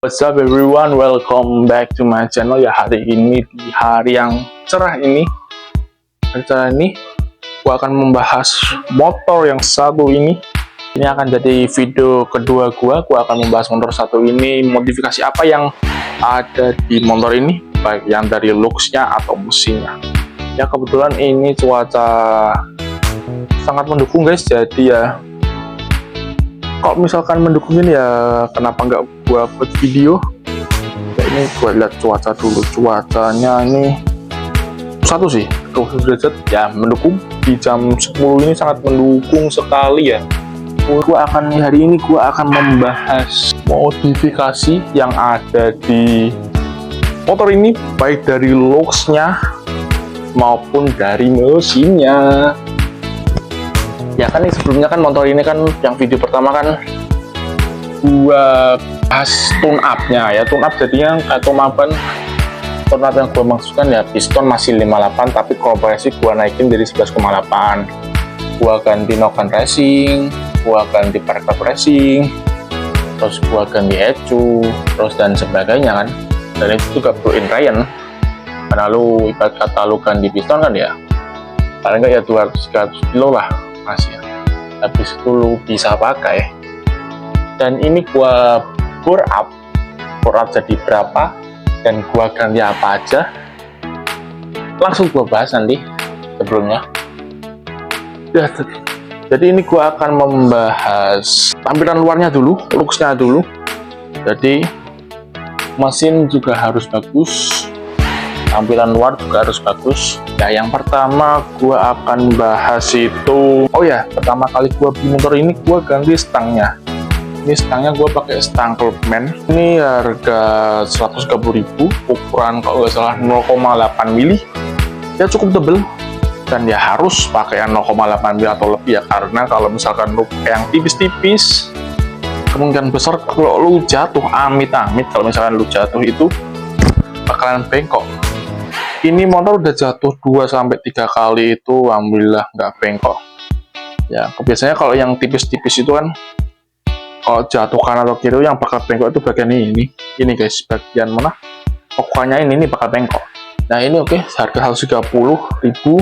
What's up everyone, welcome back to my channel. Ya, hari ini di hari yang cerah ini, gua akan membahas motor yang satu ini. Ini akan jadi video kedua gua akan membahas motor satu ini, modifikasi apa yang ada di motor ini, baik yang dari looks-nya atau mesinnya. Ya, kebetulan ini cuaca sangat mendukung guys, jadi ya kalau misalkan mendukung ini ya kenapa nggak gua buat video. Ya, ini gua lihat cuaca dulu, cuacanya ini satu sih 20 derajat ya, mendukung. Di jam 10 ini sangat mendukung sekali ya. Hari ini gua akan membahas modifikasi yang ada di motor ini, baik dari looks-nya maupun dari mesinnya. Ya kan, sebelumnya kan motor ini kan yang video pertama kan gua bahas tune up-nya ya. Tune up jadinya tune up yang gua maksudkan ya, piston masih 58 tapi kompresi gua naikin dari 11,8. Gua ganti noken racing, gua ganti parker racing, terus gua ganti ECU, terus dan sebagainya kan. Dan itu juga plug-in Ryan. Karena lu ibarat kata lu ganti piston kan ya, paling nggak ya 200-300 kilo lah masih ya. Habis itu lu bisa pakai. Dan ini gua bore up jadi berapa dan gua ganti apa aja, langsung gua bahas nanti sebelumnya ya. Jadi ini gua akan membahas tampilan luarnya dulu, looks-nya dulu. Jadi mesin juga harus bagus, tampilan luar juga harus bagus. Ya, yang pertama gua akan bahas itu, oh ya, pertama kali gua beli motor ini gua ganti stangnya. Ini stangnya gua pakai stang Clubman. Ini harga 130.000, ukuran kalau nggak salah 0,8 mili. Ya cukup tebel dan ya harus pakai yang 0,8 mili atau lebih ya, karena kalau misalkan lu pakai yang tipis-tipis, kemungkinan besar kalau lu jatuh, amit-amit kalau misalkan lu jatuh itu bakalan bengkok. Ini motor udah jatuh 2-3 kali itu, alhamdulillah nggak bengkok. Ya, biasanya kalau yang tipis-tipis itu kan, kalau jatuh kanan atau kiri yang bakal bengkok itu bagian ini guys, bagian mana? Pokoknya ini bakal bengkok. Nah ini oke, harga 130.000.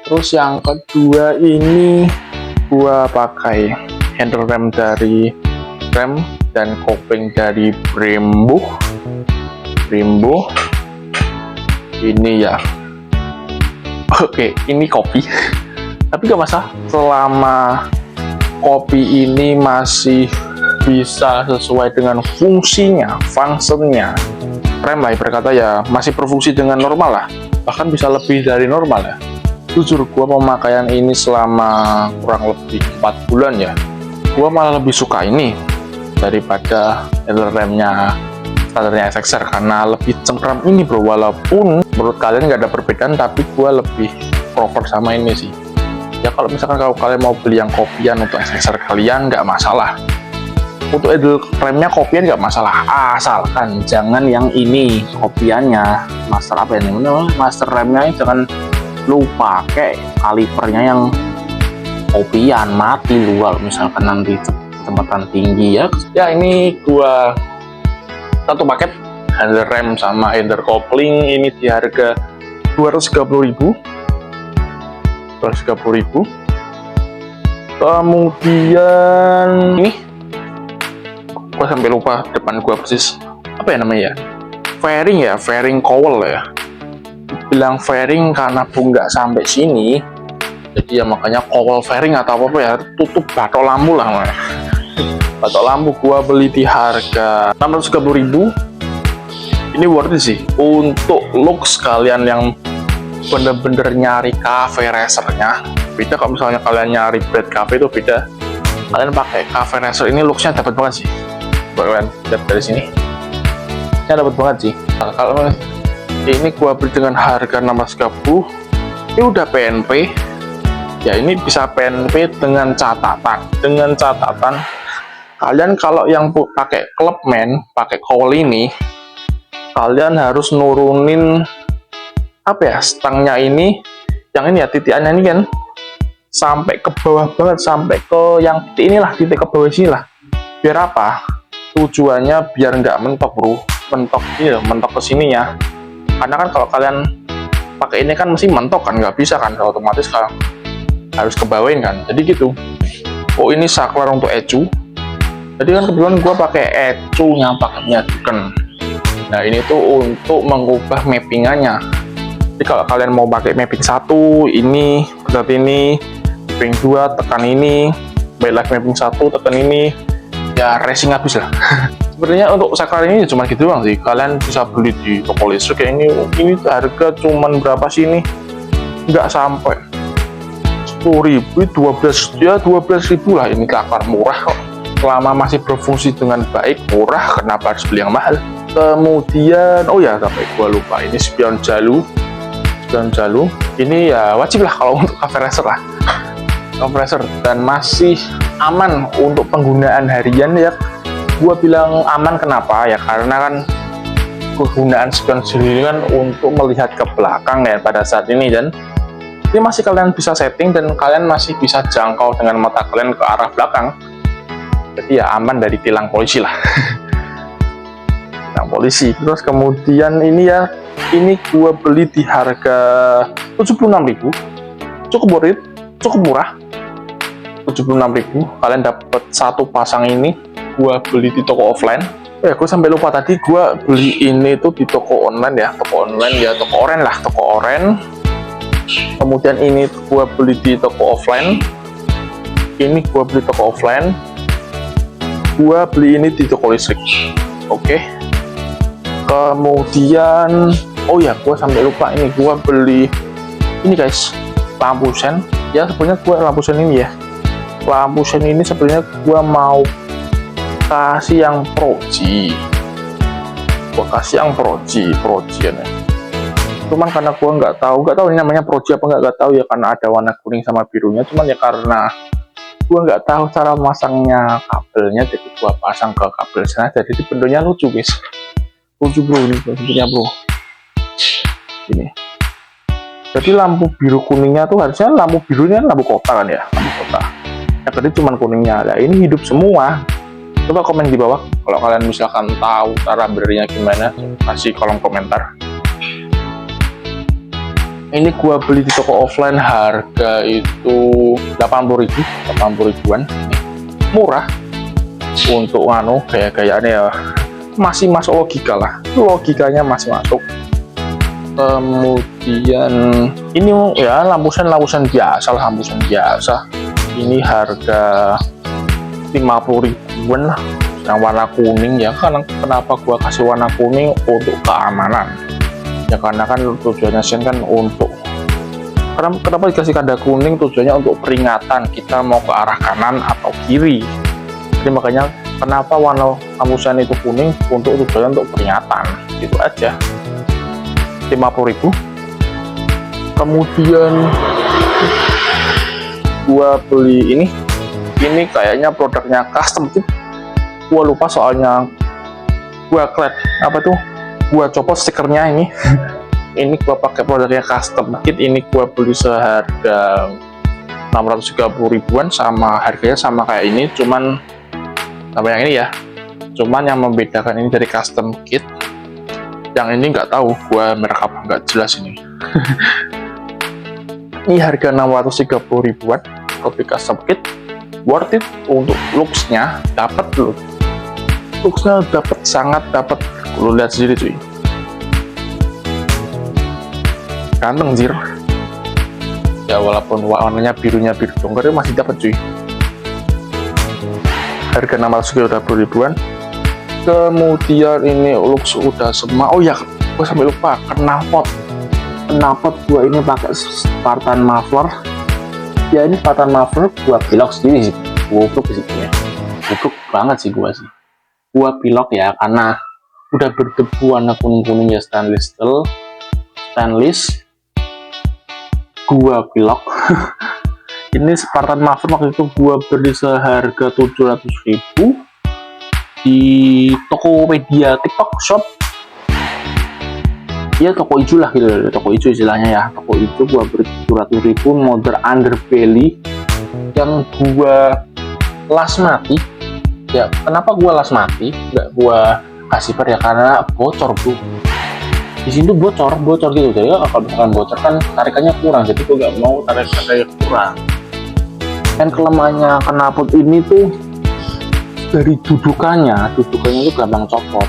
Terus yang kedua ini gua pakai handle rem dari rem dan kopling dari Brembo. Ini ya, oke, ini kopi tapi gak masalah selama kopi ini masih bisa sesuai dengan fungsinya, fungsinya rem lah berkata ya, masih berfungsi dengan normal lah, bahkan bisa lebih dari normal ya. Jujur gua pemakaian ini selama kurang lebih 4 bulan ya, gua malah lebih suka ini daripada handle remnya standarnya SXR, karena lebih cengkram ini bro. Walaupun menurut kalian nggak ada perbedaan, tapi gue lebih prefer sama ini sih ya. Kalau misalkan kalau kalian mau beli yang kopian untuk SXR kalian nggak masalah, untuk handle remnya kopian nggak masalah, asalkan jangan yang ini kopiannya master apa ini, master remnya jangan lu pakai kalipernya yang kopian, mati lu kalau misalkan nanti kecepatan tinggi ya. Ya ini gua satu paket handle rem sama handle kopling ini di harga 230.000. Kemudian ini gua sampai lupa depan gua persis apa ya namanya ya, fairing cowl ya. Bilang fairing karena bu nggak sampai sini, jadi ya makanya cowl fairing atau apa ya, tutup batok lampu lah. Batok lampu gua beli di harga 630.000. Ini worth it sih untuk looks kalian yang bener-bener nyari cafe racernya. Beda kalau misalnya kalian nyari bed cafe itu beda. Kalian pakai cafe racer ini looksnya dapat banget sih. Kalian lihat dari sini, ini dapat banget sih. Nah, kalau ini gua beli dengan harga 630, ini udah PNP. Ya ini bisa PNP dengan catatan kalian kalau yang pakai Clubman, pakai cowl ini, kalian harus nurunin apa ya, stangnya ini, yang ini ya, titiannya ini kan sampai ke bawah banget, sampai ke yang titik inilah, titik ke bawah sini lah. Biar apa? tujuannya biar nggak mentok bro, mentok ke sini ya, karena kan kalau kalian pakai ini kan mesti mentok kan, nggak bisa kan, otomatis kan harus kebawain kan, jadi gitu. Oh ini saklar untuk ecu, jadi kan kebetulan gua pakai ecu yang paketnya Duken. Nah ini tuh untuk mengubah mappingannya. Jadi kalau kalian mau pakai mapping 1 ini berarti ini, mapping 2 tekan ini, balik lagi mapping 1 tekan ini, ya racing habis lah. Sebenarnya untuk saklar ini cuma gitu doang sih, kalian bisa beli di toko listrik kayak ini harga cuman berapa sih ini, nggak sampai 10.000, 12 ya 12.000 lah, ini saklar murah kok, selama masih berfungsi dengan baik murah, kenapa harus beli yang mahal. Kemudian oh ya sampai gua lupa, ini spion jalu ini ya wajib lah kalau untuk compressor lah, compressor, dan masih aman untuk penggunaan harian ya. Gua bilang aman kenapa ya, karena kan penggunaan spion sendiri kan untuk melihat ke belakang ya pada saat ini, dan ini masih kalian bisa setting dan kalian masih bisa jangkau dengan mata kalian ke arah belakang, jadi ya aman dari tilang polisi lah. Tilang polisi. Terus kemudian ini ya, ini gua beli di harga 76.000, cukup worth it, cukup murah. 76.000 kalian dapat satu pasang ini. Gua beli di toko offline. Gue sampai lupa tadi, gua beli ini tuh di toko online ya, toko oren lah, toko oren. Kemudian ini gua beli di toko offline. Ini gua beli toko offline. Gua beli ini di toko listrik. Oke. Kemudian oh ya, gua sampai lupa, ini gua beli ini guys, lampu sen. Ya sebenarnya gua lampu sen ini ya. Lampu sen ini sebenarnya gua mau kasih yang proji, gua kasih yang proji ya. Cuman karena gua nggak tahu ini namanya proji apa nggak tahu ya, karena ada warna kuning sama birunya. Cuman ya karena gua nggak tahu cara masangnya kabelnya, jadi gua pasang ke kabel sana. Jadi bentuknya lucu guys, lucu bro, ini bentuknya bro. Ini jadi lampu biru kuningnya tuh harusnya lampu birunya lampu kota kan ya, lampu kota ya, berarti cuman kuningnya. Nah ini hidup semua. Coba komen di bawah kalau kalian misalkan tahu cara berinya gimana, kasih kolom komentar. Ini gua beli di toko offline, harga itu 80.000-an, murah untuk gaya-gayaannya ya, masih masuk logika lah, logikanya masih masuk. Kemudian ini ya lampu sen biasa lah, lampu sen biasa. Ini harga 50.000-an yang warna kuning ya. Kenapa gua kasih warna kuning? Untuk keamanan ya, karena kan tujuannya sen kan untuk, kenapa dikasih tanda kuning, tujuannya untuk peringatan kita mau ke arah kanan atau kiri. Jadi makanya kenapa warna lampu sen itu kuning, untuk tujuannya untuk peringatan, gitu aja. 50.000. Kemudian gua beli ini kayaknya produknya custom kit, gua lupa soalnya gua gua copot stikernya ini. Ini gua pakai produknya custom kit, ini gua beli seharga 630.000-an, sama harganya sama kayak ini, cuman sama yang ini ya, cuman yang membedakan ini dari custom kit, yang ini nggak tahu gua merek apa, nggak jelas ini. Ini harga 630.000-an, kopi custom kit, worth it. Untuk looksnya dapat, sangat dapat. Lu lihat sendiri cuy, ganteng jir ya, walaupun warnanya biru dongker masih dapat cuy. Harga 630.000-an. Kemudian ini looks udah semua. Oh ya, gue sampai lupa, knalpot gua ini pakai Spartan muffler ya. Ini Spartan muffler gua pilok sendiri sih, goblok banget sih gua pilok ya, karena udah berdebu warna kuning ya, stainless gua pilok. Ini Spartan muffler waktu itu gua beli seharga 700.000 di Tokopedia TikTok Shop ya, toko hijau lah gitu, toko hijau istilahnya ya, toko hijau. Gua beli 700.000 model underbelly yang gua las mati Ya kenapa gua las mati nggak gua kasih per ya, karena bocor bro. Di sini tuh bocor gitu, jadi kalau misalkan bocor kan tarikannya kurang, jadi gua nggak mau tarik kurang. Dan kelemahannya knalpot ini tuh dari dudukannya tuh gampang copot.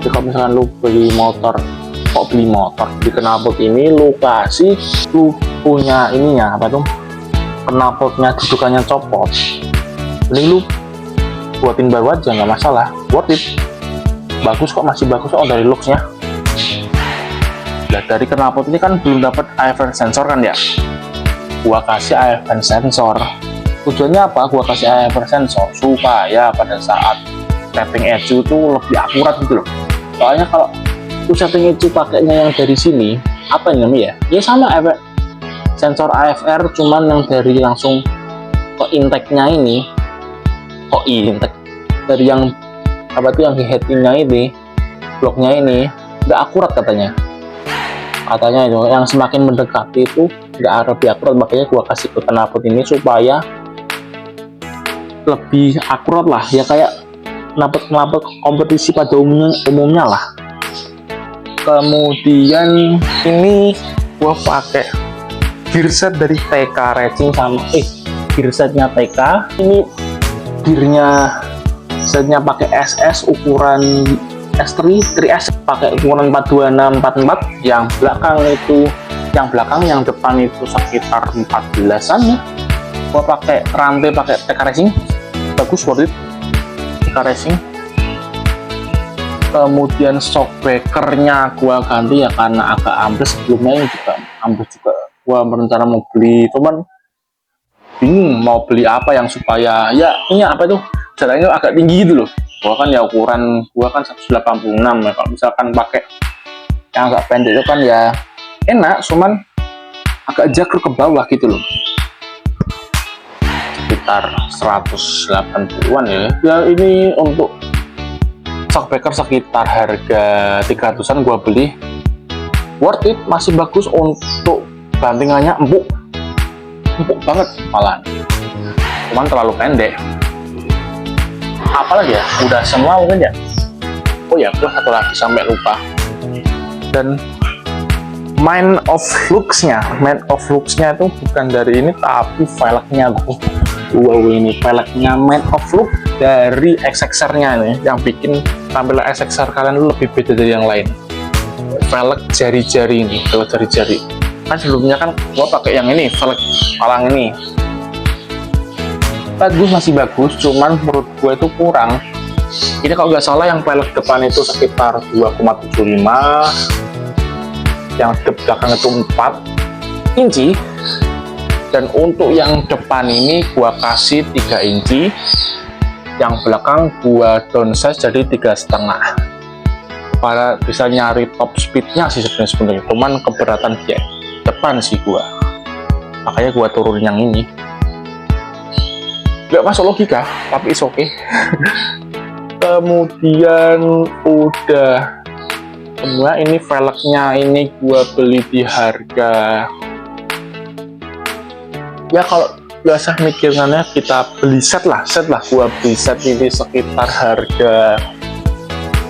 Jadi kalau misalkan lu beli motor di knalpot ini, lu punya ininya apa tuh, knalpotnya dudukannya copot, ini lu buatin baru aja nggak masalah, worth it, bagus kok, masih bagus kok dari looksnya. Nah dari knalpot ini kan belum dapat AF sensor kan ya, gua kasih AF sensor. Tujuannya apa gua kasih AF sensor? Supaya pada saat setting ECU itu lebih akurat gitu loh. Soalnya kalau lu setting ECU pakainya yang dari sini, apa ini namanya ya sama sensor AFR, cuman yang dari langsung ke intake-nya ini, intake dari yang apa tuh, yang head-nya ini, bloknya ini nggak akurat katanya itu, yang semakin mendekati itu nggak lebih akurat. Makanya gua kasih ke knalpot ini supaya lebih akurat lah ya, kayak knalpot kompetisi pada umumnya lah. Kemudian ini gua pakai gearset dari TK Racing sama gearsetnya TK. Ini gearnya setnya pakai SS ukuran S3 3S, pakai ukuran 426 44. Yang depan itu sekitar 14-an ya. Gua pakai rantai pakai TK Racing, bagus, worth it, TK Racing. Kemudian shockbreakernya gua ganti ya, karena agak ambles, sebelumnya ini juga ambles juga. Gua berencana mau beli, cuman bingung mau beli apa yang supaya ya ini apa itu jaraknya agak tinggi gitu loh. Gua kan ya ukuran gua kan 186 ya, kalau misalkan pakai yang agak pendek itu kan ya enak, cuman agak jaker ke bawah gitu loh, sekitar 180-an ya. Ini untuk shockbreaker sekitar harga 300-an gua beli, worth it, masih bagus. Untuk bantingannya empuk banget malah, cuman terlalu pendek. Apalagi ya, udah semua mungkin ya. Oh ya, terus satu lagi sampai lupa. Dan main of looks-nya itu bukan dari ini, tapi velgnya wow, ini velgnya main of look dari XXR-nya nih, yang bikin tampilan XXR kalian lebih beda dari yang lain. Velg jari-jari ini, velg jari-jari. Kan sebelumnya kan gua pakai yang ini, velg palang ini. Bagus, masih bagus, cuman menurut gue itu kurang. Ini kalau nggak salah yang velg depan itu sekitar 2,75, yang belakang itu 4 inci, dan untuk yang depan ini gua kasih 3 inci, yang belakang gua downsize jadi 3,5, para bisa nyari top speednya sih sebenarnya, cuman keberatan di depan sih gua, makanya gua turun yang ini. Nggak masuk logika, tapi is okay. Kemudian udah semua. Ini velgnya ini gua beli di harga ya, kalau biasa mikirnya kita beli set lah, gua beli set ini sekitar harga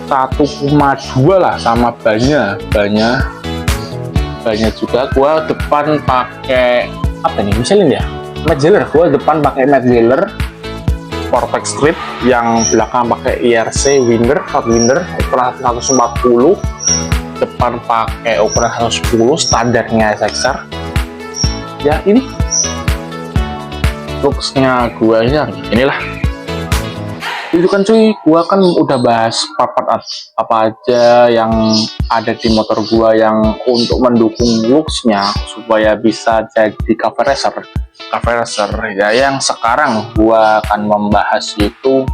1,2 lah, sama banyak juga. Gua depan pakai apa nih, misalnya ya matte jailer. Gua depan pakai matte jailer Vortex Strip, yang belakang pakai IRC Winder ukuran 140, depan pakai ukuran 110 standarnya SXR. Ya ini looksnya gua inilah. Itu kan cuy, gua kan udah bahas part-part apa aja yang ada di motor gua yang untuk mendukung looksnya supaya bisa jadi cover racer ya. Yang sekarang gua akan membahas itu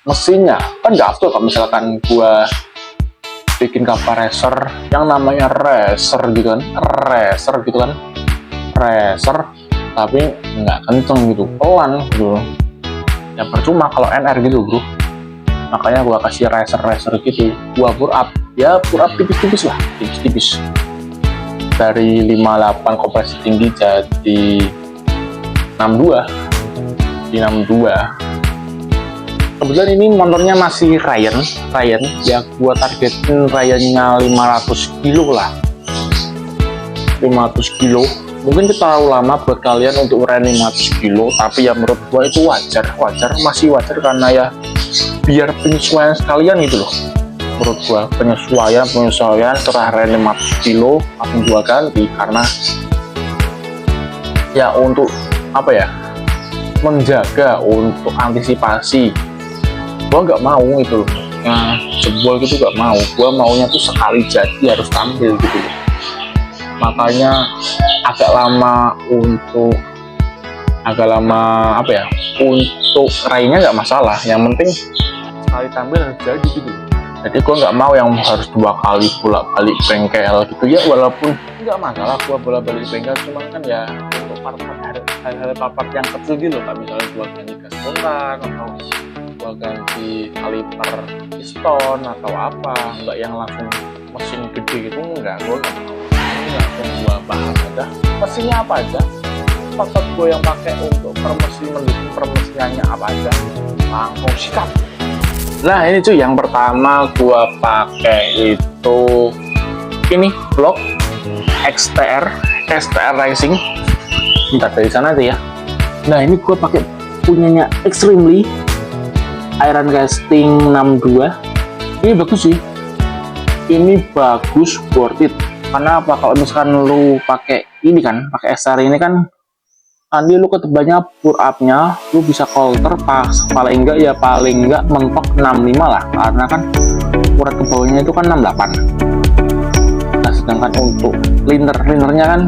mesinnya. Kan nggak afdol kalau misalkan gua bikin cover racer yang namanya racer gitu kan, tapi nggak kenceng gitu, pelan gitu ya, percuma kalau NR gitu bro. Makanya gua kasih racer gitu, gua pur up tipis-tipis lah, dari 58 kompresi tinggi jadi 62. kebetulan ini motornya masih Ryan ya, gua targetin Ryannya 500 kilo lah, 500 kilo. Mungkin itu terlalu lama buat kalian untuk Ryan 500 kilo, tapi ya menurut gua itu masih wajar karena ya biar penyesuaian sekalian gitu loh. Menurut gua penyesuaian setelah Ryan 500 kilo langsung gua ganti, karena ya untuk apa ya, menjaga untuk antisipasi. Gua nggak mau itu loh jebol gitu, nggak mau. Gua maunya tuh sekali jadi harus tampil gitu loh. Makanya agak lama untuk untuk raihnya nggak masalah, yang penting sekali tampil harus jadi gitu. Jadi gue nggak mau yang harus 2 kali bolak-balik bengkel gitu ya, walaupun nggak masalah gue bolak-balik bengkel, cuman kan ya untuk hal-hal yang kecil gitu kan, misalnya gue ganti gas spontan atau gue ganti kaliper piston atau apa, nggak yang langsung mesin gede gitu, enggak. Gue nggak mau. Ini langsung gue bahas aja mesinnya apa aja, part gue yang pakai untuk mendukung permesinannya apa aja, langsung sikat. Nah ini cuy, yang pertama gue pakai itu ini blok XTR Racing. Bentar, dari sana aja ya. Nah ini gue pakai punyanya Extremely Iron Casting 62. Ini bagus sih, ini bagus, worth it. Karena apa, kalau misalkan lu pakai ini kan, pakai XTR ini kan nanti lu ketebannya pour up-nya lu bisa coulter pas paling enggak mentok 65 lah, karena kan ukuran ke bawahnya itu kan 68. Nah sedangkan untuk linernya kan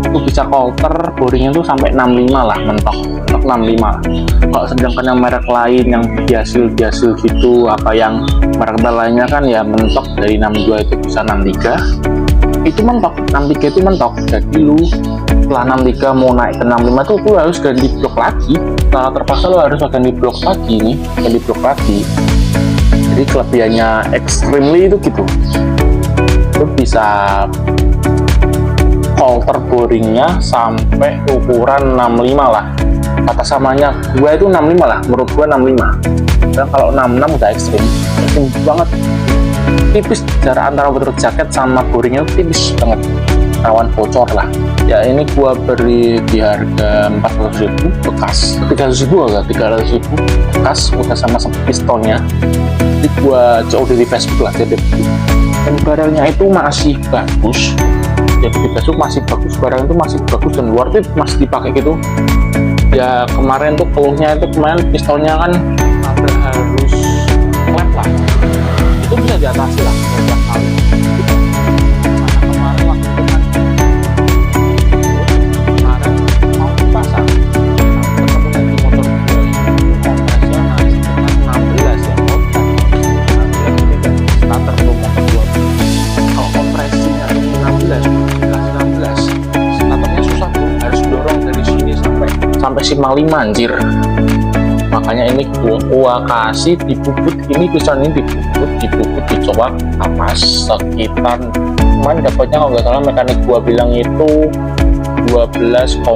lu bisa coulter boringnya tuh sampai 65 lah, mentok 65 lah. Kalau sedangkan yang merek lain yang biasil gitu, apa yang merek lainnya kan ya mentok dari 62 itu bisa 63, itu mentok 63 itu mentok. Jadi lu setelah 63 mau naik ke 65 tuh lu harus ganti blok lagi. Setelah terpaksa lu harus ganti blok lagi nih, ganti blok lagi. Jadi kelebihannya Extremely itu gitu, lu bisa coulter boringnya sampai ukuran 65 lah. Kata samanya gua itu 65 lah, menurut gua 65. Dan kalau 66 udah ekstrim banget. Tipis jarak antara water jacket sama boringnya tipis banget, rawan bocor lah. Ya ini gua beli di harga 400.000 bekas, 300.000 bekas, udah sama pistonnya. Jadi gua COD di Facebook lah, jadi dan barangnya itu masih bagus. Jadi di Facebook masih bagus, barang itu masih bagus dan worth it, masih dipakai gitu. Ya kemarin tuh keluhnya itu kemarin pistonnya kan harus lap lah, itu bisa diatasi lah setiap kali. Karena kemarin waktu itu kan mau dipasang, ketemu di motor gue kompresnya masih sekitar 16 ya, starter tuh motor gue. Kalau kompresinya itu 16 starternya susah tuh, harus dorong dari sini sampai Simpang 5 anjir. Makanya ini gua kasih dibubut, ini piston ini dibubut dicoba apa sekitar kemarin dapatnya kalau nggak salah mekanik gua bilang itu 12,6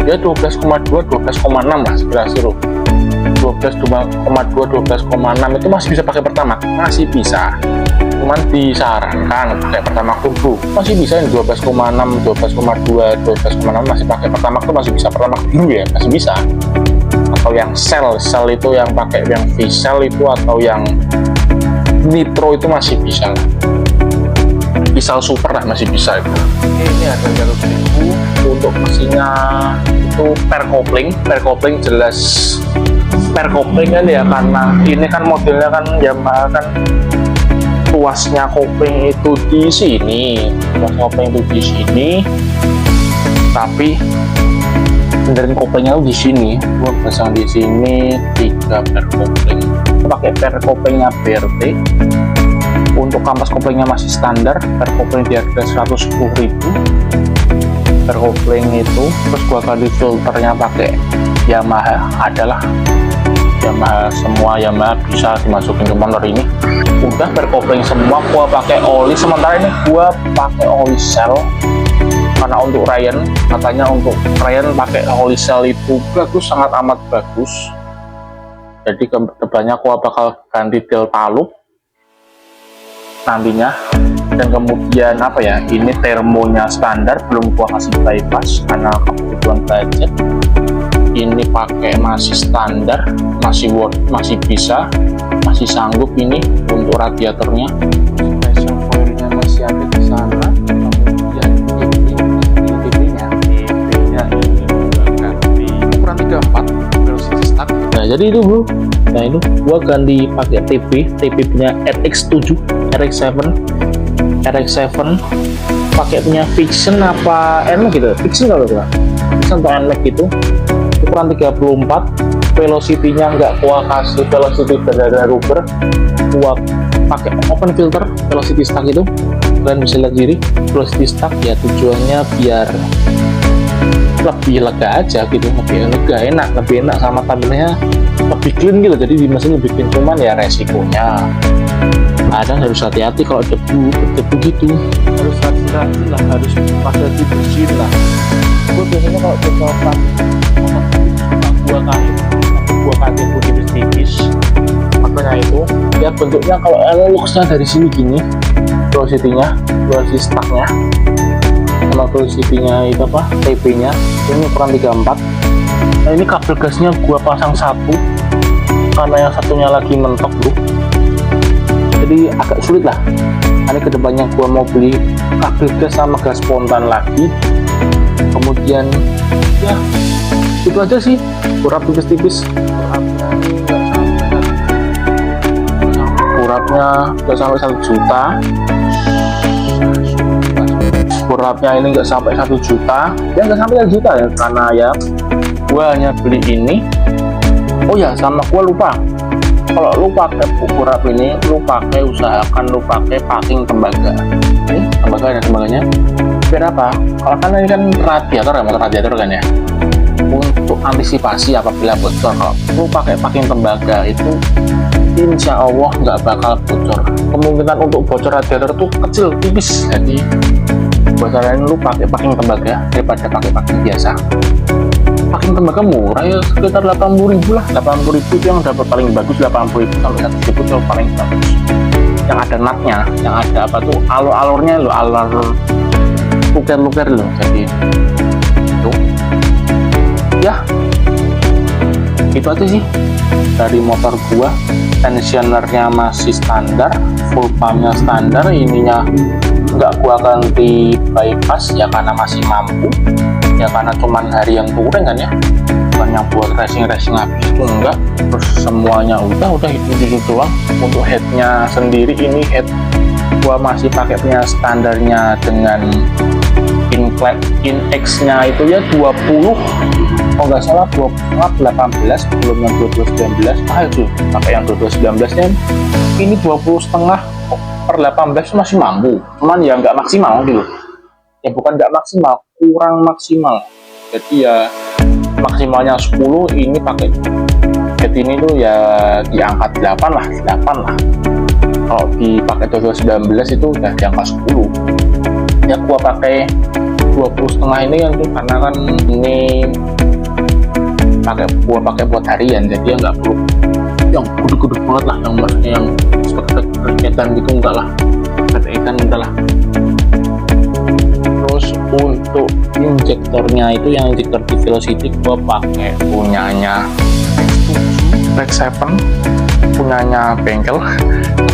ya, 12,6 lah kira-kira 12,6 itu masih bisa pakai Pertamax, masih bisa, cuman disarankan pakai Pertamax turbo, masih bisa yang 12,6 masih pakai Pertamax tuh masih bisa, Pertamax biru ya masih bisa, atau yang sel itu yang pakai yang V-Cell itu atau yang nitro itu masih bisa lah, V-Cell super lah masih bisa itu. Ini ada 300.000 untuk mesinnya itu per kopling jelas per kopling kan ya, karena ini kan modelnya kan Yamaha kan tuasnya kopling itu di sini, tapi benerin koplingnya di sini. Gua pasang di sini 3 per kopling. Pakai per koplingnya BRT. Untuk kampas koplingnya masih standar, per kopling di harga 110.000 per kopling itu. Terus gua ganti filternya pakai Yamaha, adalah Yamaha, semua Yamaha bisa dimasukin ke motor ini. Udah per kopling semua, gua pakai oli. Sementara ini gua pakai oli Shell. Karena untuk Ryan, katanya untuk Ryan pakai oli Shell itu bagus, sangat amat bagus. Jadi kedepannya aku bakal ganti delta loop nantinya. Dan kemudian apa ya, ini termonya standar, belum gua kasih bypass karena kebutuhan budget. Ini pakai masih standar, masih bisa, masih sanggup ini untuk radiatornya. Pressure coilnya masih ada di sana. Kemudian ini TP-nya ini ganti ukuran 34 velocity stack. Nah jadi itu bro, nah itu gua ganti pakai TP punya RX7, RX7 pakai punya Fiction apa NMAX gitu, Fiction kalau nggak Fiction atau NMAX gitu, ukuran 34, velocity-nya nggak gua kasih velocity dari rubber, gua pakai open filter velocity stack itu. Kalian bisa lihat diri velocity stack ya, tujuannya biar lebih lega aja gitu, lebih enak sama tampilnya lebih clean gitu, jadi di mesin lebih clean. Cuman ya resikonya kadang harus hati-hati kalau berdebu gitu, harus hati-hati lah, harus pakai dibersihin lah. Gue biasanya kalau cocokan gua kasih putih tipis, makanya itu ya bentuknya kalau looksnya dari sini gini, velocity-nya, velocity stack-nya sama velocity-nya itu apa, TP-nya ini ukuran 34. Nah ini kabel gasnya gua pasang satu karena yang satunya lagi mentok bro, jadi agak sulit lah. Ini kedepannya gua mau beli kabel gas sama gas spontan lagi. Kemudian ya itu aja sih, kurap tipis-tipis. Kurapnya nggak sampai 1 juta. Kurapnya ini nggak sampai 1 juta, ya nggak sampai 1 juta ya, karena ya gua hanya beli ini. Oh ya, sama gua lupa, kalau lu pakai kurap ini, usahakan lu pakai packing tembaga. Ini tembaga dan tembaganya biar apa? Kalau kan ini kan radiator ya, motor radiator kan ya, untuk antisipasi apabila bocor. Kalau lu pakai packing tembaga itu insya Allah nggak bakal bocor. Kemungkinan untuk bocor radiator tuh kecil, tipis. Jadi bocoran lu pakai packing tembaga daripada pakai packing biasa. Packing tembaga murah ya, sekitar 80.000 lah. 80.000 itu yang dapat paling bagus, 80.000 sampai 100.000 itu paling bagus. Yang ada nutnya, yang ada apa tuh, alur-alurnya lo, alur luker-luker lo. Jadi itu ya itu aja sih dari motor gua. Tensionernya masih standar, full pumpnya standar, ininya nggak gua ganti bypass ya karena masih mampu ya, karena cuman hari yang touring kan ya, bukan yang buat racing habis itu enggak. Terus semuanya udah itu doang. Untuk headnya sendiri, ini head gua masih pakai punya standarnya dengan Inex nya itu ya 20, kalau nggak salah 18, belum yang 2219. Itu pakai yang 2219 nya ini 20,5/18 masih mampu, cuman ya nggak maksimal gitu ya, bukan nggak maksimal, kurang maksimal. Jadi ya maksimalnya 10, ini pakai head ini tuh ya di angka 8 lah. Kalau dipakai 2219 itu udah di angka 10 ya. Gua pakai 20,5 ini kan tuh karena kan ini gua pakai buat harian, jadi ya nggak perlu yang gudeg-gudeg banget lah, yang maksudnya yang spek-spekan gitu enggak lah, spek-spekan enggak lah. Terus untuk injektornya itu, yang injektor di velocity gua pakai punyanya RX7, punyanya bengkel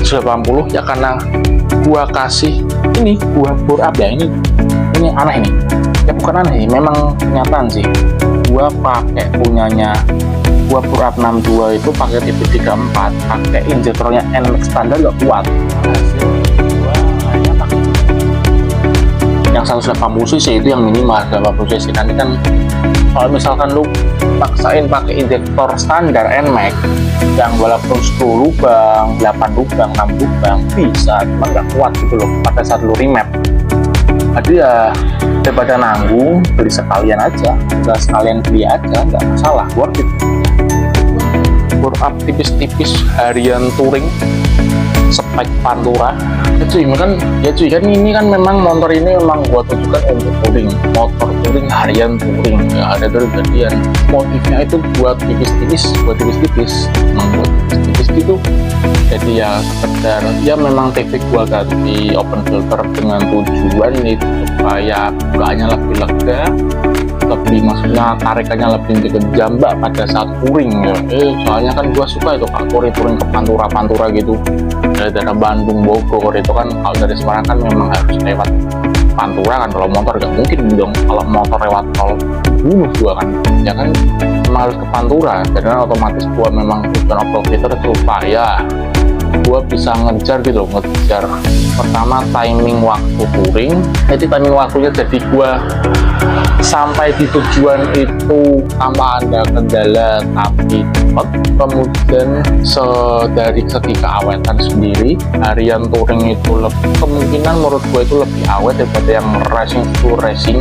180 ya, karena gua kasih ini, gua bore up ya, ini aneh nih ya, bukan aneh, memang kenyataan sih. Gua pakai punyanya, gua bore up 62 itu pakai tipe 34, pakai injektornya NMAX standar gak kuat. Hasil gua hanya pakai yang 180 cc itu yang minimal 80 cc. Nanti kan kalau misalkan lu paksain pakai injektor standar NMAX yang walaupun 10 lubang, 8 lubang, 6 lubang bisa, cuma nggak kuat gitu loh pada saat lu remap. Jadi ya daripada nanggung, beli sekalian aja, nggak sekalian beli aja, nggak masalah, worth it. Bore up tipis-tipis harian touring, spek Pantura. Ya cuy kan ini kan memang motor ini memang gua tujukan untuk touring, motor touring harian touring ya, ada bergantian. Motifnya itu buat tipis-tipis memang buat tipis-tipis gitu. Jadi ya sekedar ya memang TV gua ganti open filter dengan tujuan itu supaya bukaannya lebih lega, lebih maksudnya tarikannya lebih kejam mbak pada saat touring ya. Soalnya kan gua suka itu Kak touring ke Pantura gitu, dari daerah Bandung Bogor itu kan. Kalau dari Semarang kan memang harus lewat Pantura kan, kalau motor gak mungkin dong. Kalau motor lewat tol bunuh gua kan ya kan, memang harus ke Pantura. Jadi otomatis gua memang tujuan off-road fitur supaya gua bisa ngejar gitu, ngejar pertama timing waktu touring. Jadi timing waktunya jadi gua sampai di tujuan itu tanpa ada kendala tapi cepat. Kemudian dari segi keawetan sendiri, harian touring itu kemungkinan menurut gue itu lebih awet daripada yang full racing.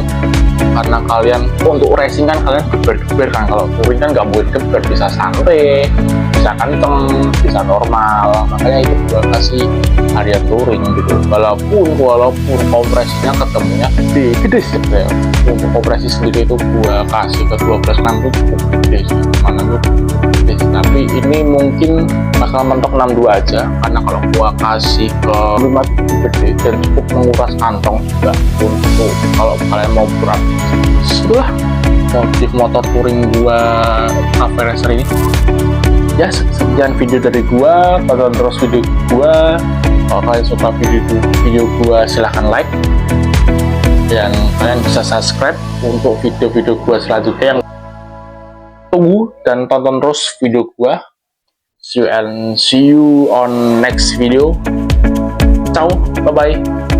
Karena kalian untuk racing kan kalian geber-geber kan, kalau touring kan nggak boleh geber, bisa santai, bisa kenceng, bisa normal. Makanya itu gue kasih harian touring gitu, walaupun kompresinya ketemunya gede sih ya. Untuk kompresi sendiri itu gue kasih ke 12.6 itu cukup gede sih, mana gue gede sih. Tapi ini mungkin masalah mentok 62 aja, karena kalau gue kasih ke 5 itu gede dan cukup menguras kantong juga untuk kalau kalian mau berat. Itulah motif motor touring gua Cafe Racer ini. Ya sekian video dari gua, tonton terus video gua. Kalau kalian suka video gua silahkan like, dan kalian bisa subscribe untuk video-video gua selanjutnya yang tunggu, dan tonton terus video gua. See you on next video. Ciao, bye bye.